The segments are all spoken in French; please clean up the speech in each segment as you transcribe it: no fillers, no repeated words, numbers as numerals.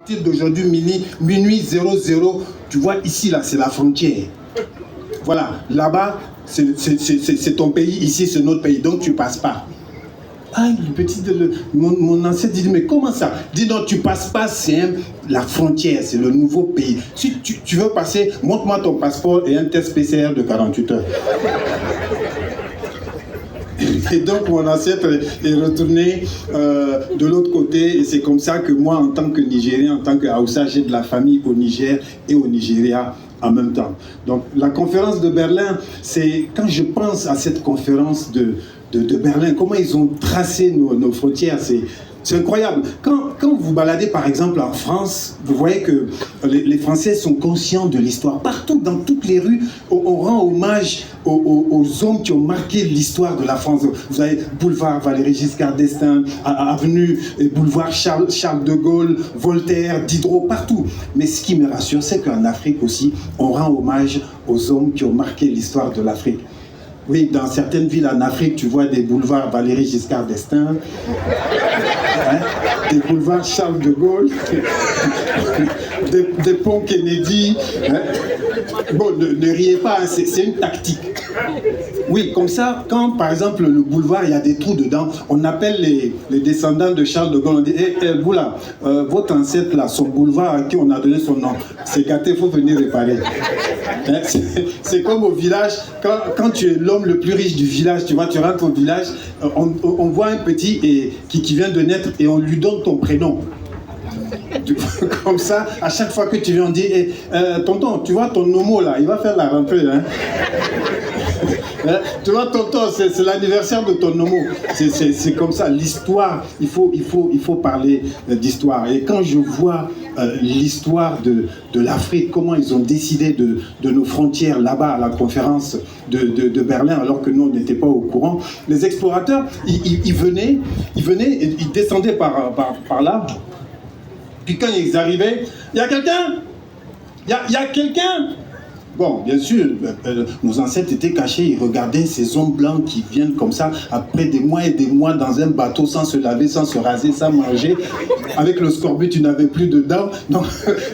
partir d'aujourd'hui, minuit 00, tu vois ici, là, c'est la frontière. Voilà, là-bas, c'est ton pays, ici, c'est notre pays, donc tu passes pas. Ah, mon ancêtre dit, mais comment ça? Dis non, tu passes pas, c'est la frontière, c'est le nouveau pays. Si tu veux passer, montre-moi ton passeport et un test PCR de 48 heures. Et donc mon ancêtre est retourné de l'autre côté, et c'est comme ça que moi, en tant que Nigérien, en tant que Haoussa, j'ai de la famille au Niger et au Nigeria en même temps. Donc la conférence de Berlin, c'est quand je pense à cette conférence de Berlin, comment ils ont tracé nos frontières, c'est incroyable. Quand vous baladez par exemple en France, vous voyez que les Français sont conscients de l'histoire. Partout, dans toutes les rues, on rend hommage aux hommes qui ont marqué l'histoire de la France. Vous avez boulevard Valéry Giscard d'Estaing, avenue et boulevard Charles de Gaulle, Voltaire, Diderot, partout. Mais ce qui me rassure, c'est qu'en Afrique aussi, on rend hommage aux hommes qui ont marqué l'histoire de l'Afrique. Oui, dans certaines villes en Afrique, tu vois des boulevards Valéry Giscard d'Estaing, des boulevards Charles de Gaulle, des ponts Kennedy. Bon, ne riez pas, c'est une tactique. Oui, comme ça, quand par exemple le boulevard, il y a des trous dedans, on appelle les descendants de Charles de Gaulle, on dit, vous là, votre ancêtre là, son boulevard à qui on a donné son nom, c'est gâté, il faut venir réparer. C'est comme au village, quand tu es l'homme le plus riche du village, tu vois, tu rentres au village, on voit un petit qui vient de naître et on lui donne ton prénom. Comme ça, à chaque fois que tu viens, on dit tonton, tu vois ton nomo là, il va faire la rentrée. Hein? Tu vois tonton, c'est l'anniversaire de ton nomo. C'est comme ça, l'histoire, il faut parler d'histoire. Et quand je vois l'histoire de l'Afrique, comment ils ont décidé de nos frontières là-bas à la conférence de Berlin, alors que nous on n'était pas au courant, les explorateurs, ils venaient, ils descendaient par là. Puis quand ils arrivaient, il y a quelqu'un? Il y a quelqu'un? Bon, bien sûr, nos ancêtres étaient cachés, ils regardaient ces hommes blancs qui viennent comme ça, après des mois et des mois dans un bateau, sans se laver, sans se raser, sans manger. Avec le scorbut, tu n'avais plus de dents. Donc,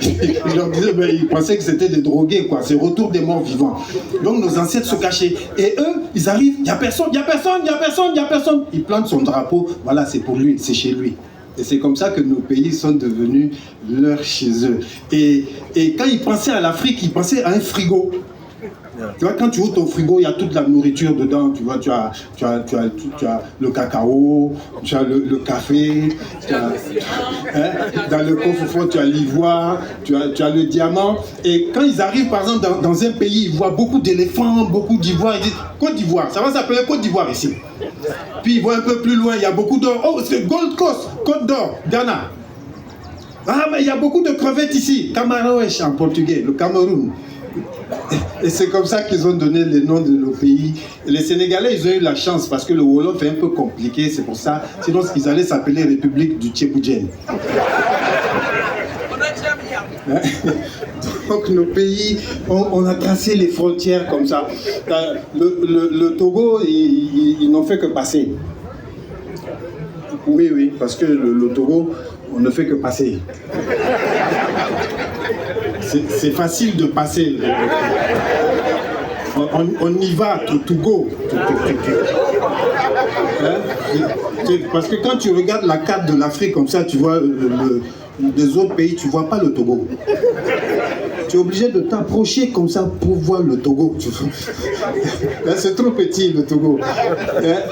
ils leur disaient, ils pensaient que c'était des drogués, quoi. C'est retour des morts vivants. Donc, nos ancêtres se cachaient. Et eux, ils arrivent, il n'y a personne, il n'y a personne, il n'y a personne, il n'y a personne. Ils plantent son drapeau, voilà, c'est pour lui, c'est chez lui. Et c'est comme ça que nos pays sont devenus leurs chez eux. Et quand ils pensaient à l'Afrique, ils pensaient à un frigo. Tu vois, quand tu ouvres ton frigo, il y a toute la nourriture dedans. Tu vois, tu as le cacao, tu as le café, dans le coffre-fort, tu as l'ivoire, tu as le diamant. Et quand ils arrivent, par exemple, dans un pays, ils voient beaucoup d'éléphants, beaucoup d'ivoire. Ils disent, Côte d'Ivoire, ça va s'appeler Côte d'Ivoire ici. Puis ils voient un peu plus loin, il y a beaucoup d'or. Oh, c'est Gold Coast, Côte d'Or, Ghana. Ah, mais il y a beaucoup de crevettes ici. Camaroès en portugais, le Cameroun. Et c'est comme ça qu'ils ont donné les noms de nos pays. Et les Sénégalais, ils ont eu la chance parce que le Wolof est un peu compliqué, c'est pour ça. Sinon, ils allaient s'appeler République du Tchéboudienne. Donc nos pays, on a tracé les frontières comme ça. Le Togo, ils n'ont fait que passer. Oui, parce que le Togo, on ne fait que passer. C'est facile de passer. On y va, to go. Parce que quand tu regardes la carte de l'Afrique comme ça, tu vois des autres pays, tu ne vois pas le Togo. Tu es obligé de t'approcher comme ça pour voir le Togo. C'est trop petit le Togo.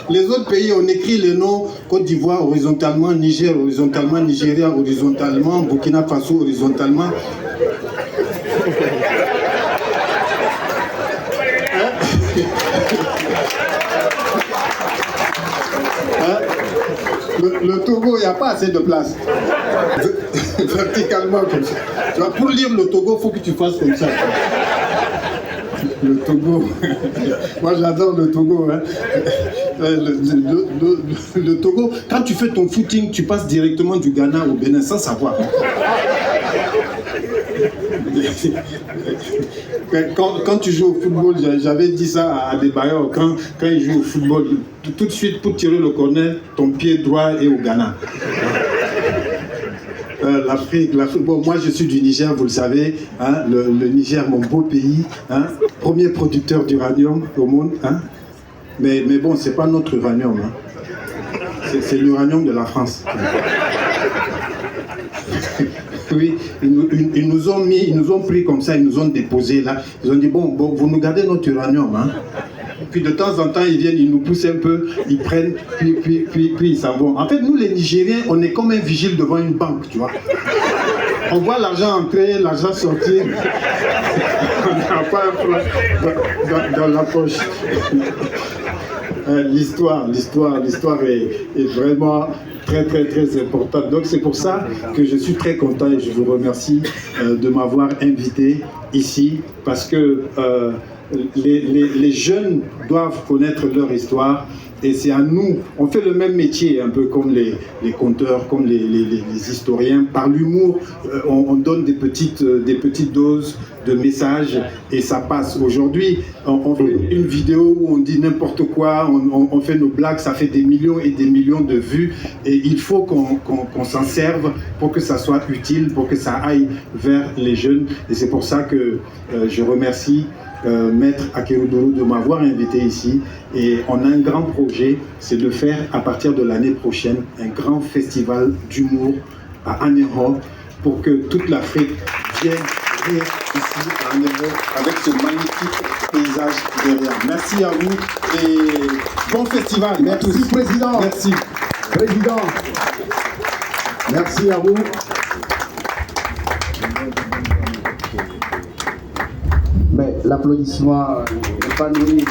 Les autres pays, on écrit les noms Côte d'Ivoire horizontalement, Niger horizontalement, Nigeria horizontalement, Burkina Faso horizontalement. Le Togo, il n'y a pas assez de place. Verticalement comme ça. Tu vois, pour lire le Togo, il faut que tu fasses comme ça. Le Togo. Moi, j'adore le Togo. Hein. Le Togo, quand tu fais ton footing, tu passes directement du Ghana au Bénin sans savoir. Quand tu joues au football, j'avais dit ça à des bailleurs, quand ils jouent au football, tout de suite pour tirer le corner, ton pied droit est au Ghana. l'Afrique. Bon, moi, je suis du Niger, vous le savez. Hein, le Niger, mon beau pays. Hein, premier producteur d'uranium au monde. Hein. Mais bon, c'est pas notre uranium. Hein. C'est l'uranium de la France. Oui, ils nous ont pris comme ça, ils nous ont déposé là. Ils ont dit, bon vous nous gardez notre uranium. Hein. Puis de temps en temps, ils viennent, ils nous poussent un peu, ils prennent, puis ils s'en vont. En fait, nous les Nigériens, on est comme un vigile devant une banque, tu vois. On voit l'argent entrer, l'argent sortir. On n'a pas un plan dans la poche. L'histoire est vraiment très importante. Donc c'est pour ça que je suis très content et je vous remercie de m'avoir invité ici, parce que les jeunes doivent connaître leur histoire. Et c'est à nous, on fait le même métier, un peu comme les conteurs, comme les historiens. Par l'humour, on donne des petites doses de messages et ça passe. Aujourd'hui, on fait une vidéo où on dit n'importe quoi, on fait nos blagues, ça fait des millions et des millions de vues. Et il faut qu'on s'en serve pour que ça soit utile, pour que ça aille vers les jeunes. Et c'est pour ça que je remercie Maître Akeredolu de m'avoir invité ici, et on a un grand projet, c'est de faire à partir de l'année prochaine un grand festival d'humour à Anéro pour que toute l'Afrique vienne rire ici à Anéro avec ce magnifique paysage derrière. Merci à vous et bon festival. Merci Président. Merci. Président. Merci à vous. Mais l'applaudissement n'est pas nourri.